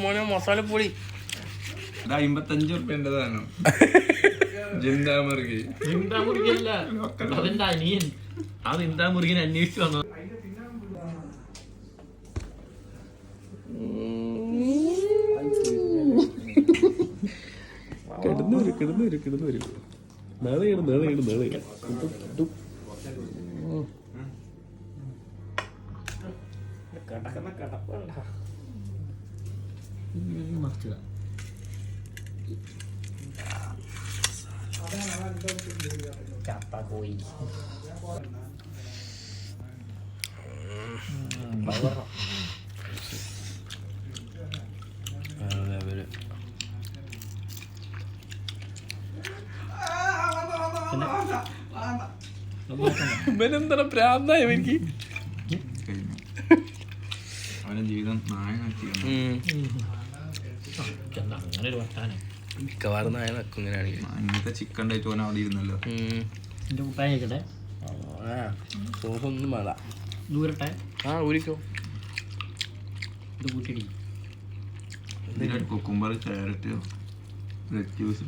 മോനെ മസാലപ്പൊടി 55 ഉറുപ്പ്യൻ്റെതാണ്. ജിന്ദാമുറുകി അല്ല അതെന്റെ അനിയൻ. ആ ജിന്ദാമുറുകിനെ അന്വേഷിച്ചു വന്നു. കിടന്നു നാളെ ചപ്പാക്കോയി ഇവനെന്താ പ്രാന്തായ എനിക്ക്. അവന്റെ ജീവിതം നായനാക്കി. അങ്ങനെ ഒരു വർത്താനം മിക്കവാറും നായ നക്കും ഇങ്ങനെയാണെങ്കിൽ. ഇങ്ങനത്തെ ചിക്കൻ ഉണ്ടായിട്ട് ഓൻ അവിടെ ഇരുന്നല്ലോ. എൻ്റെ കുപ്പായ കേട്ടെ സോസൊന്നും വേണ്ട. ദൂരട്ടെ ഊരിക്കോ. ഇത് കൂട്ടിടി. Cucumber, carrot, lettuce.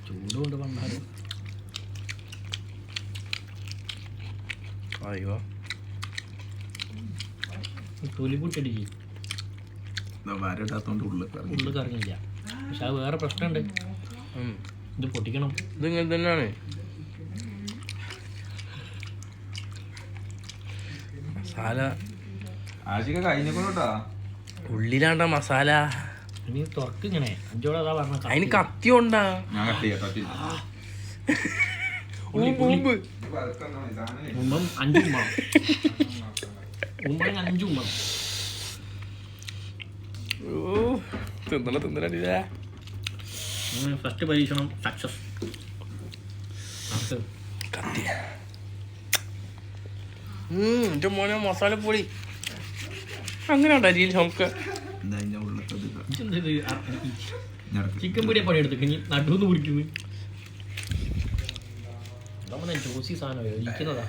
ചൂട് കൊണ്ട് വന്നാലും അയ്യോ തൊലി കൂട്ടിടി. വരട്ടാത്തോണ്ട് ഉള്ളിൽ കറങ്ങില്ല. പക്ഷെ അത് വേറെ പ്രശ്നമുണ്ട്. ഇത് പൊട്ടിക്കണം. ഇതിങ്ങനെ തന്നെയാണ്. മസാല ആശിക കഴിഞ്ഞോട്ടാ. ഉള്ളിലാണ്ട മസാല. ഇനി തുറക്ക് ഇങ്ങനെ അഞ്ചോടെ അതാ പറഞ്ഞ. അതിന് കത്തി ഉണ്ടാ. ഞാൻ കട്ട് ചെയ്യാം. മുമ്പം 5 ഉമ്മ. മുമ്പാണെങ്കിൽ 5 ഉമ്മ. തിന്നല ഫസ്റ്റ് പരീക്ഷണം സക്സസ്. കത്തി. എൻ്റെ മോനെ മസാലപ്പൊടി അങ്ങനെ ഉണ്ടായി നമുക്ക്. ചിക്കൻ പൊടിയെ പണിയെടുത്ത് ഇനി നടുന്ന് കുടിക്കുന്നു. നമ്മളെ ജ്യൂസി സാധനം ഇരിക്കുന്നതാ.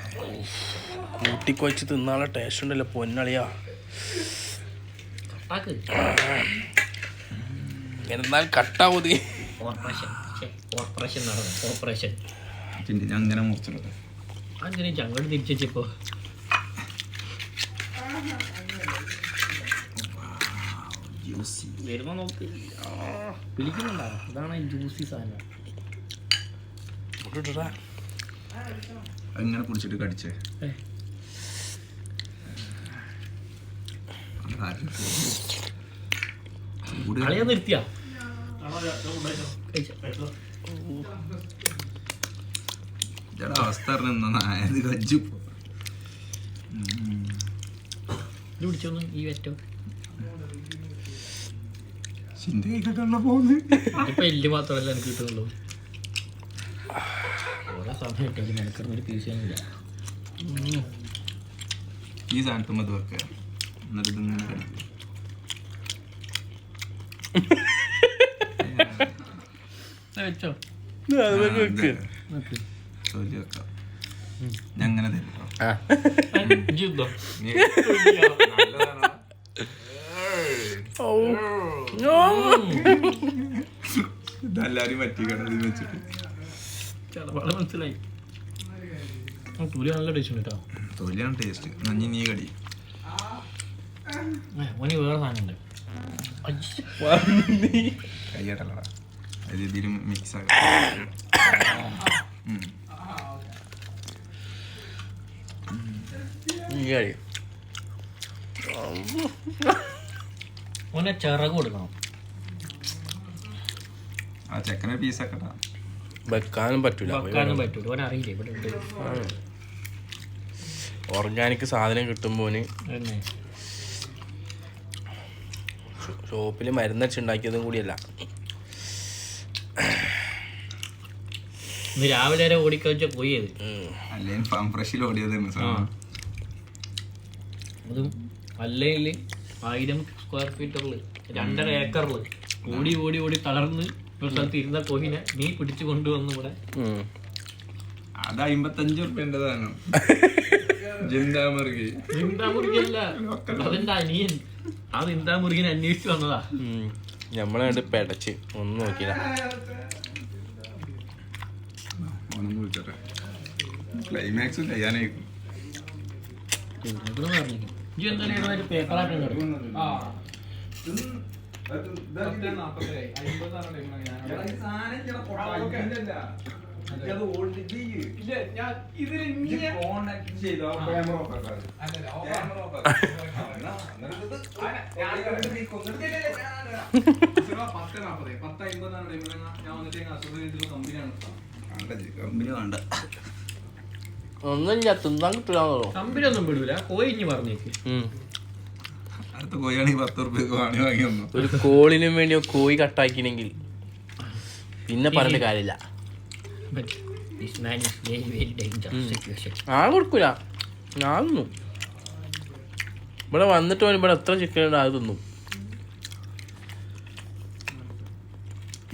കൂട്ടിക്കൊഴിച്ച് തിന്നാനുള്ള ടേസ്റ്റ് ഉണ്ടല്ലോ പൊന്നളിയാ. എന്നാൽ കട്ടാവൂതി. ഓപ്പറേഷൻ നടന്നു. ഓപ്പറേഷൻ അങ്ങനെ മുറിച്ചിട്ട് അങ്ങനെ ചങ്ങോട്ട് തിരിച്ചപ്പോ വരുമ്പോ നോക്ക് വിളിക്കുന്നുണ്ടാ. അതാണ് ജ്യൂസി സാധനം. അങ്ങനെ പിടിച്ചിട്ട് കടിച്ചേ. കളിയാ നിർത്തിയാ അവസ്ഥ നായത് കജ്ജു. ഇത് പിടിച്ചോന്ന് ഈ വെറ്റോ ഇപ്പൊ എല്ല് മാത്രമല്ല എനിക്ക് കിട്ടുന്നുള്ളൂ. ഓരോ സാധനം കിട്ടും. മെനക്കറിനൊരു പീസ് ചെയ്യാനില്ല. ഈ സാധനത്തും അത് വെക്കുക. എന്നിട്ട് ഇതിങ്ങനെ കഴിക്കും. വെച്ചോ ഞങ്ങനെ ഇതെല്ലാരും പറ്റിക്കണം വെച്ചിട്ട്. മനസ്സിലായി. തൊലി നല്ല ടേസ്റ്റ് ഉണ്ട് കേട്ടോ. തൊലിയാണ് ടേസ്റ്റ്. നഞ്ഞി നീ കടി. ഓന് വേറെ സാധനം ഉണ്ട്. കയ്യാട്ടല്ലടാ. അത് ഇതിലും മിക്സ് ആക്കാം. ഓനെ ചിറക് കൊടുക്കണം. ആ ചെക്കനെ പീസാക്കട്ടാ. വെക്കാനും പറ്റൂല. ഓൻ അറിയില്ലേ ഇവിടെ ഉണ്ട്. ഓർഗാനിക് സാധനം കിട്ടുമ്പോൾ ഷോപ്പിൽ മരുന്നച്ചുണ്ടാക്കിയതും കൂടിയല്ല. ഇന്ന് രാവിലെ വരെ ഓടിക്കളിച്ച പോയത്. അല്ലേ ഫാം ഫ്രഷിൽ ഓടിയത്. അതും അല്ലെങ്കിൽ 1000 സ്ക്വയർ ഫീറ്ററില് 2.5 ഏക്കറില് ഓടി ഓടി ഓടി തളർന്ന് ഒരു സ്ഥലത്ത് ഇരുന്ന കോഹിനെ നീ പിടിച്ചു കൊണ്ടുവന്ന് ഇവിടെ. അത് 55 ഉറുപ്പ്യൻ്റെതാണ്. ജിന്താമുറുകിയല്ല, അതിന്റെ അനിയൻ. ആ ജിന്താമുറുകിനെ അന്വേഷിച്ചു വന്നതാ. നമ്മളെ കണ്ട് പെടച്ച് ഒന്നും നോക്കിയില്ല. ക്ലൈമാക്സ് ചെയ്യാനായിരിക്കും. ഈ എന്തായാലും പേപ്പറായിട്ട് കമ്പനി വേണ്ട, ഒന്നും തിന്നാൻ കിട്ടില്ലാന്നോ. കമ്പനിയൊന്നും വിടൂല. കോയിഞ്ഞ് പറഞ്ഞേക്ക്. അടുത്ത കോഴിയാണെങ്കിൽ 10 ഉറുപ്പ്യക്ക് വാങ്ങി വന്നു. ഒരു കോളിനും വേണ്ടി കോഴി കട്ടാക്കിനെങ്കിൽ പിന്നെ പറഞ്ഞിട്ട് കാര്യമില്ല. ഞാൻ കൊടുക്കൂല, ഞാൻ തിന്നും. ഇവിടെ വന്നിട്ട് പോലും ഇവിടെ എത്ര ചിക്കൻ ഉണ്ട് അത് തിന്നും.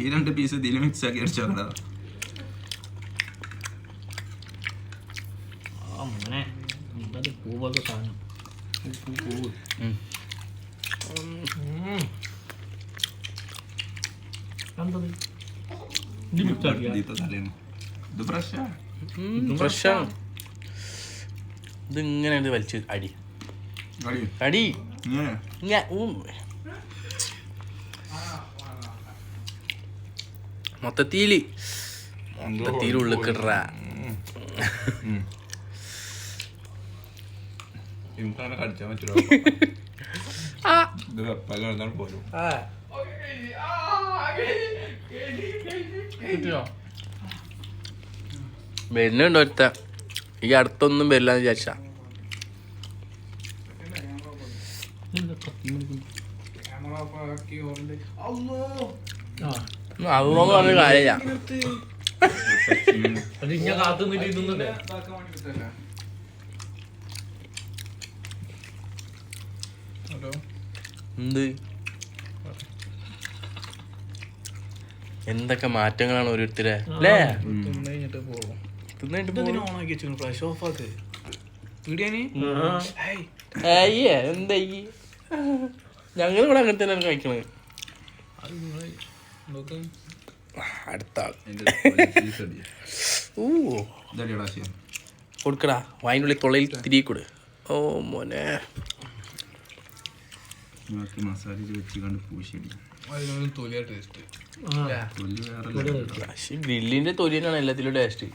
ഈ 2 പീസ് ഇതിൽ മിക്സ് ആക്കി അടിച്ചോക്കടാ. പൂവൊക്കെ സാധനം ഇത് ഫ്രഷാ, ഫ്രഷാണ്. ഇതിങ്ങനെ വലിച്ച് അടി അടി മൊത്തത്തില് ഉള്ളിക്കിട. കടിച്ചാൻ പറ്റുള്ളൂ. ഇത് വെപ്പാൽ പോലും വരുന്നുണ്ടോ ഒരുത്ത. ഈ അടുത്തൊന്നും വരില്ലാന്ന് വിചാരിച്ച അതൊന്നും പറഞ്ഞ കാര്യമില്ല. അത് ഇങ്ങനെ കാത്തുനിന്നിട്ട് ഇതൊന്നുമില്ല. എന്ത് എന്തൊക്കെ മാറ്റങ്ങളാണ് ഓരോരുത്തരെ അല്ലേ? എന്താ ഞങ്ങൾ ഇവിടെ അങ്ങനെ തന്നെയാണ് കഴിക്കണത്. അടുത്ത ആൾ കൊടുക്കടാ, വായിനുള്ളിൽ തൊള്ളയിൽ തിരികെ കൊടു. ഓ മോനെ ഗ്രില്ലിന്റെ തൊലി തന്നെയാണ് എല്ലാത്തിലും ടേസ്റ്റ്.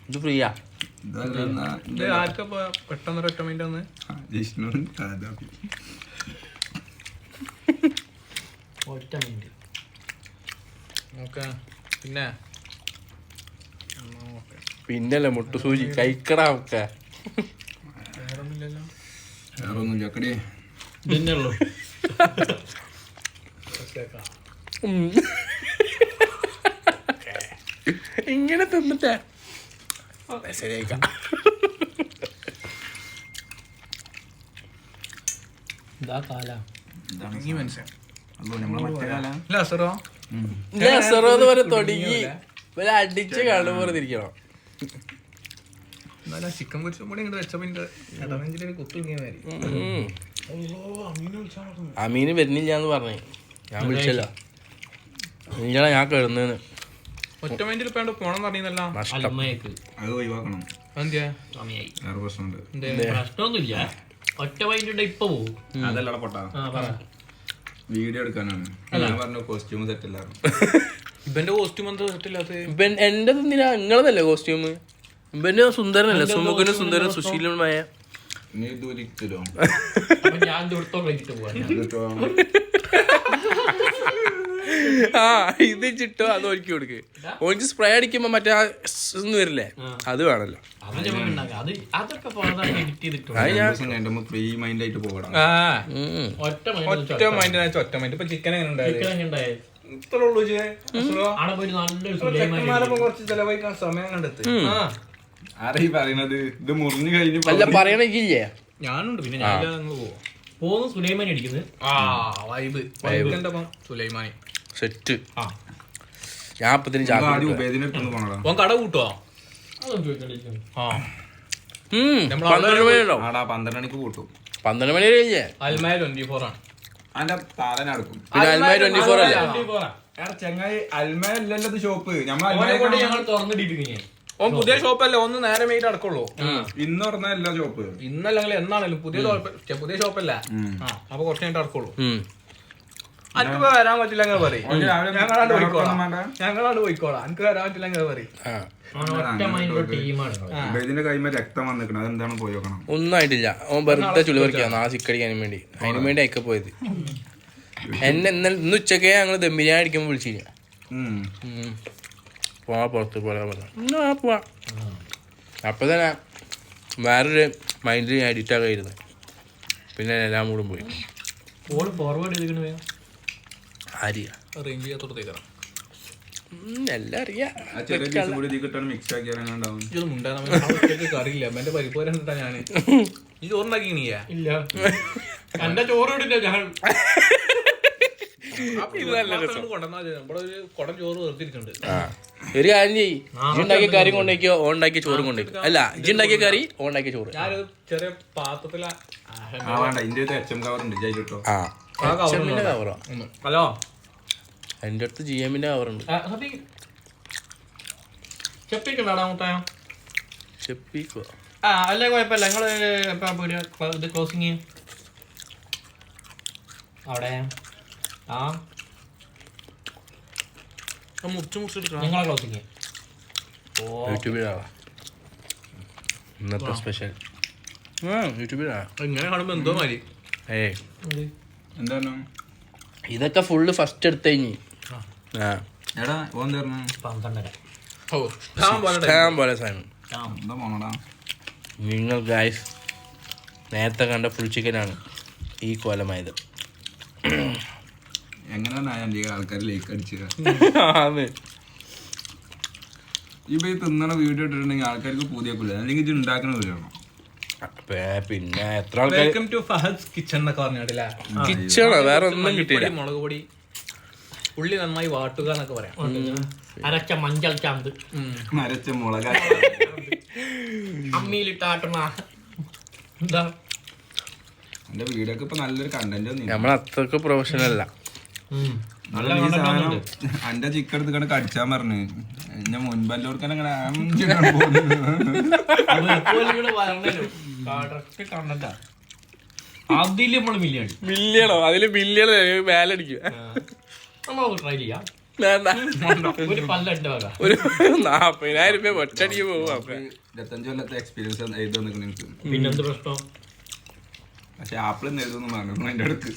ഇത് ഫ്രീയാ. പിന്നല്ലേ മുട്ടുസൂചി കഴിക്കടാ ഒക്കെ. ഇങ്ങനെ തിന്നിട്ടേ ശരിയാക്കാം. തുടങ്ങി അടിച്ച് കാണുമ്പോൾ തിരിക്കണം. ചിക്കൻ പൊരിച്ചും കൂടി ഇങ്ങോട്ട് വെച്ചപ്പോ അമീന് വരുന്നില്ലാന്ന് പറഞ്ഞേ. ഞാൻ വിളിച്ചല്ലോ, നിങ്ങളെ ഞാൻ കിടന്നേന്ന്. ഒറ്റ മൈൻഡിൽ പോണം പറഞ്ഞല്ലോ. അത് ഒഴിവാക്കണം. പ്രശ്നമൊന്നുമില്ല. ഒറ്റ മൈൻഡ് ഇപ്പൊ പോകും. അതല്ല പൊട്ടാ, വീഡിയോ എടുക്കാനാണ്. ഞാൻ പറഞ്ഞു കോസ്റ്റ്യൂം സെറ്റ് അല്ലായിരുന്നു. ഇവന്റെ കോസ്റ്റ്യൂം എന്താ സെറ്റ് ഇല്ലാത്ത? എന്റെ എന്തിനാ നിങ്ങളതല്ലേ കോസ്റ്റ്യൂം? ഇവന്റെ സുന്ദരനല്ലേ, സുമുഖനും സുന്ദരൻ സുശീലനുമായ. നീ ദൂരിക്കലോ ഞാൻ ദൂരത്തോട്ട് പോവാ. ആ ഇത് ചിട്ടോ അത് ഒരുക്കി കൊടുക്ക്. ഓനിക്ക് സ്പ്രേ അടിക്കുമ്പോ മറ്റേ വരില്ലേ, അത് വേണല്ലോ. ഫ്രീ മൈൻഡ് ആയിട്ട് പോകണം. ഒറ്റ മൈൻഡ്. ഇപ്പൊ ചിക്കൻ കുറച്ച് ചെലവഴിക്കാൻ സമയം കണ്ടെത്തി. ആരാ ഈ പറയണത്? ഇത് മുറിഞ്ഞു കഴിഞ്ഞു അല്ല പറയണില്ലേ? ഞാനുണ്ട്. പിന്നെ ഞാൻ പോവാ പോകുന്നു സുലൈമാനി അടിക്കുന്നത്. സുലൈമാനി സെറ്റ്. ഞാൻ അപ്പത്തിന് കട കൂട്ടുവാ. അതൊന്നും ചോദിക്കണ്ടിരിക്കുന്നു. 12 മണിയുണ്ടോ? 12 മണിക്ക് കൂട്ടും. 12 മണി കഴിഞ്ഞേ. അൽമായ 24 ആണ്. അതിന്റെ താരനടക്കും. പിന്നെ അൽമായ 24 അല്ലേ? ചെങ്ങായി അൽമായ അല്ലല്ലോ ഷോപ്പ്. ഞങ്ങൾ തുറന്നിട്ടിരിക്കുന്നു. പുതിയ ഷോപ്പല്ലേ, ഒന്ന് നേരെ മെയ്റ്റ് അടക്കുള്ളൂ. ഇന്ന് പറഞ്ഞല്ല ഷോപ്പ്. ഇന്നല്ലെങ്കിൽ എന്നാണല്ലോ പുതിയ ഷോപ്പല്ല. അപ്പൊ കുറച്ച് കഴിഞ്ഞിട്ട് അടക്കുള്ളൂ. അനക്ക് വരാൻ പറ്റില്ല അങ്ങനെ പറയും. ഞങ്ങളാണ്ട് പോയിക്കോളാം. അനക്ക് വരാൻ പറ്റില്ല അങ്ങനെ പറയും. ഇതിന്റെ കൈമ രക്തം വന്നിക്കണം. അതെന്താണ് പോയി നോക്കണം. ഒന്നും ആയിട്ടില്ല. ഓൻ വെറുതെ ചുളി പറിക്കാന്ന് ആ സിക്കടിക്കാനും വേണ്ടി. അതിനു വേണ്ടി അയക്ക പോയത്. എന്നെ ഇന്ന് ഉച്ചക്കേ ഞങ്ങള് ദം ബിരിയാണി അടിക്കുമ്പോൾ വിളിച്ചില്ല. പോവാ പുറത്ത് പോവാ. അപ്പൊ തന്നെ വേറൊരു മൈൻഡിൽ ഞാൻ എഡിറ്റ് ആകായിരുന്നു. പിന്നെ എല്ലാം മൂടും പോയി. ഫോർവേഡ് ചെയ്തിരിക്കണ ആര്യ എല്ലാം അറിയാം. അറിയില്ല എന്റെ പരിപ്പോര ഞാന് ഈ ചോറുണ്ടാക്കി ഇല്ല. എന്റെ ചോറ് ഇടില്ല ഞാൻ. കൊടം ചോറ് വെറുതിരിക്കുന്നുണ്ട്. ഒരു കാര്യം ചെയ്യ്, ഇജുണ്ടാക്കിയ കറി കൊണ്ടേക്കോ ഓണ്ടാക്കിയ ചോറും കൊണ്ടേക്കോ. അല്ല ഇജുണ്ടാക്കിയ കറി ഓണ്ടാക്കിയ ചോറ്. ഞാനൊരു ചെറിയ പാത്രത്തില കവറുണ്ട് ജയിലിട്ടോ. കവറോ? ഹലോ, എന്റെ അടുത്ത് GM-ന്റെ കവറുണ്ട്. ചെപ്പിക്കോ? അല്ലേ കുഴപ്പമില്ല. നിങ്ങള് ഇത് ക്ലോസിങ് അവിടെ നിങ്ങളെ ക്ലോസിങ് യൂട്യൂബിലാവാ ഇന്നത്തെ സ്പെഷ്യൽ. യൂട്യൂബിലാ ഇങ്ങനെ കാണുമ്പോ എന്തോ മാതിരി. എന്താണ് ഇതൊക്കെ ഫുള്ള് ഫസ്റ്റ് എടുത്ത് കഴിഞ്ഞ്. എടാ ഓൻ തീർന്നു 12 പോലെ സാധനം. നിങ്ങൾ ഗൈസ് നേരത്തെ കണ്ട ഫുൾ ചിക്കനാണ് ഈ കോലമായത്. എങ്ങനെയാണ് ആൾക്കാർ ലേക്ക് അടിച്ചത്? ഈ തിന്നണ വീഡിയോ ഇട്ടിട്ടുണ്ടെങ്കിൽ ആൾക്കാർക്ക് പുതിയക്കൂല, അല്ലെങ്കിൽ ഇത് ഉണ്ടാക്കണ വീഡിയോ. പിന്നെ എത്ര ആൾക്കാർ കിച്ചൺ എന്നൊക്കെ പറഞ്ഞിട്ടില്ല. കിച്ചണോ വേറെ ഒന്നും കിട്ടിയില്ല. മുളക് പൊടി, ഉള്ളി നന്നായി വാട്ടുക എന്നൊക്കെ പറയാം. അരച്ച മഞ്ഞൾ ചാന്ത്, അരച്ച മുളക്, അമ്മിയിലിട്ടാട്ടണ. എന്താ എന്റെ വീഡിയോക്ക് ഇപ്പൊ നല്ലൊരു കണ്ടന്റ്. നമ്മളത്രക്ക് പ്രൊഫഷണൽ അല്ല. എന്റെ ചിക്കൻ എടുത്ത് കടിച്ചാൻ പറഞ്ഞു. എന്നെ മുൻപല്ലോർക്ക് മില്യണോ? അതില് മില്യൺ മേലടിക്കും. ട്രൈ ചെയ്യാം. ഒരു 40,000 രൂപ ഒറ്റടിക്ക് പോകും. 25 കൊല്ലത്തെ എക്സ്പീരിയൻസ് എഴുതാൻ എനിക്ക്. പിന്നെന്ത് പ്രശ്നം? പക്ഷെ ആപ്പിൾ എഴുതുന്നു പറഞ്ഞു അതിന്റെ അടുത്ത്.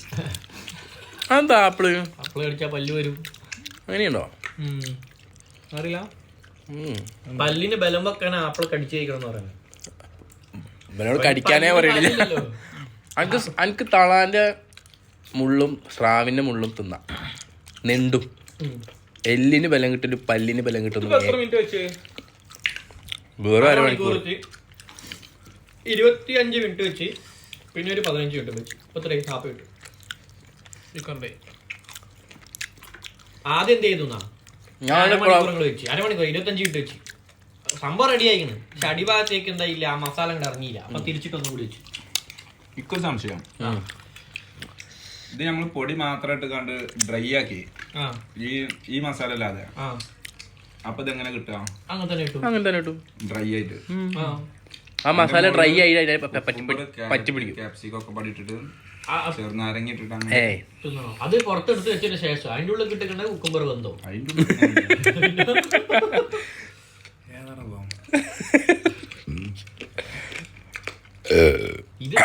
അതെന്താ ആപ്പിള് കടിച്ചാ പല്ല് വരും? അങ്ങനെയുണ്ടോ? അറിയില്ല. പല്ലിന് ബലം വെക്കാൻ ആപ്പിൾ കടിച്ചു കഴിക്കണം പറയുന്നത്. ഇവനോട് കടിക്കാനേ പറയണില്ല. എനിക്ക് തളാന്റെ മുള്ളും സ്രാവിന്റെ മുള്ളും തിന്നാം. നെണ്ടും എല്ലിന് ബലം കിട്ടും, പല്ലിന് ബലം കിട്ടുന്നു. വേറെ 1 മണിക്കൂർ 25 മിനിറ്റ് വെച്ച് പിന്നെ ഒരു 15 മിനിറ്റ് വെച്ച് ഇപ്പൊ ഹാഫ് കിട്ടും. ആദ്യം എന്ത് ചെയ്തു? അരമണിക്കൂർ വെച്ച് 25 മിനിറ്റ് വെച്ച് സംഭവം റെഡി ആയിക്കുന്നു. പക്ഷെ അടിഭാഗത്തേക്ക് എന്തായില്ല, ആ മസാല അങ്ങോട്ട് ഇറങ്ങിയില്ല. അപ്പൊ തിരിച്ചിട്ടൊന്നും കൂടി വെച്ചു. ഇക്കൊരു സംശയം. ഇത് നമ്മള് പൊടി മാത്രമായിട്ട് കണ്ട് ഡ്രൈ ആക്കി ഈ മസാല അല്ലാതെ അപ്പൊ ഇതെങ്ങനെ കിട്ടുക? അങ്ങനെ തന്നെ കിട്ടും ഡ്രൈ ആയിട്ട്. ആ മസാല ഡ്രൈ ആയി പറ്റി പിടിക്കും. ക്യാപ്സിക്കം ഒക്കെ പടിയിട്ടിട്ട് ചെറുനാരങ്ങ ഇട്ടിട്ടാണ്. അത് പുറത്തെടുത്ത് വെച്ചതിന് ശേഷം അതിന്റെ ഉള്ളിൽ കിട്ടുന്ന കുക്കുംബർ വെന്തോ ഇത്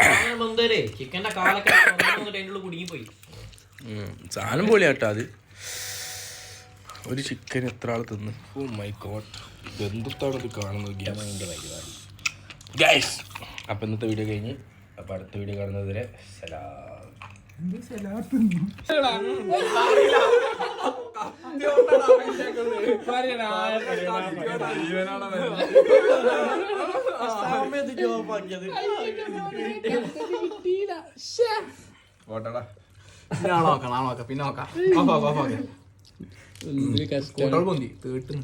വെന്തരേ ചിക്കന്റെ കാലൊക്കെ അതിന്റെ ഉള്ളിൽ കുടുങ്ങിപ്പോയി. സാധനം പോലെയാട്ടോ അത്. ഒരു ചിക്കൻ എത്ര ആൾ തിന്ന്? ഓ മൈ ഗോഡ്, ബന്ധുത്താണ് ഇത് കാണുന്നത്. ഗൈസ്, അപ്പം ഇന്നത്തെ വീഡിയോ കഴിഞ്ഞ്. അപ്പം അടുത്ത വീഡിയോ കാണുന്നത് വരെ സലാം. ഓട്ടടാ നോക്കാം പിന്നെ നോക്കാം പൊന്തി തീട്ടും